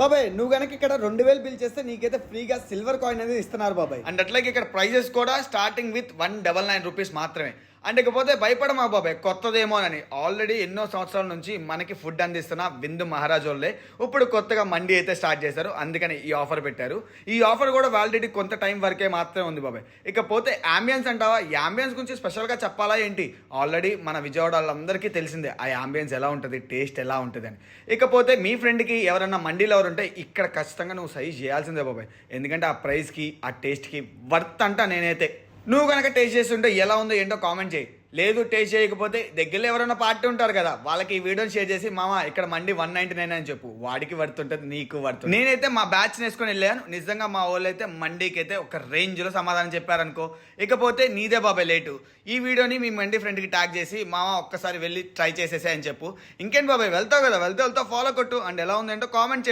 బాబాయ్ నువ్వు గనక ఇక్కడ 2000 బిల్ చేస్తే నీకైతే ఫ్రీగా సిల్వర్ కాయిన్ అనేది ఇస్తున్నారు బాబాయ్. అండ్ అట్లాగే ఇక్కడ ప్రైజెస్ కూడా స్టార్టింగ్ విత్ 199 రూపీస్ మాత్రమే. అంటే ఇకపోతే భయపడమా బాబాయ్ కొత్తదేమోనని. ఆల్రెడీ ఎన్నో సంవత్సరాల నుంచి మనకి ఫుడ్ అందిస్తున్న విందు మహారాజ్ వాళ్ళే ఇప్పుడు కొత్తగా మండి అయితే స్టార్ట్ చేశారు. అందుకని ఈ ఆఫర్ పెట్టారు. ఈ ఆఫర్ కూడా వ్యాలిడిటీ కొంత టైం వరకే మాత్రమే ఉంది బాబాయ్. ఇకపోతే యాంబియన్స్ అంటావా, ఈ యాంబియన్స్ గురించి స్పెషల్గా చెప్పాలా ఏంటి? ఆల్రెడీ మన విజయవాడ వాళ్ళందరికీ తెలిసిందే ఆ యాంబియన్స్ ఎలా ఉంటుంది, టేస్ట్ ఎలా ఉంటుంది అని. ఇకపోతే మీ ఫ్రెండ్కి ఎవరన్నా మండీలు ఎవరుంటే ఇక్కడ ఖచ్చితంగా నువ్వు సైజ్ చేయాల్సిందే బాబాయ్. ఎందుకంటే ఆ ప్రైస్కి ఆ టేస్ట్కి వర్త్ అంట నేనైతే. నువ్వు కనుక టేస్ట్ చేస్తుంటే ఎలా ఉందో ఏంటో కామెంట్ చేయి. లేదు టేస్ట్ చేయకపోతే దగ్గరలో ఎవరైనా పార్టీ ఉంటారు కదా, వాళ్ళకి ఈ వీడియోని షేర్ చేసి మామ ఇక్కడ మండి 199 అని చెప్పు. వాడికి వర్తుంటుంది, నీకు వర్తు. నేనైతే మా బ్యాచ్ వేసుకొని వెళ్ళాను. నిజంగా మా వాళ్ళు అయితే మండీకి అయితే ఒక రేంజ్లో సమాధానం చెప్పారనుకో. ఇకపోతే నీదే బాబాయ్ లేటు. ఈ వీడియోని మీ మండి ఫ్రెండ్కి ట్యాగ్ చేసి మామ ఒక్కసారి వెళ్ళి ట్రై చేసేసే అని చెప్పు. ఇంకేంటి బాబాయ్ వెళ్తావు కదా, వెళ్తే ఫాలో కొట్టు. అండ్ ఎలా ఉందేంటో కామెంట్ చేయి.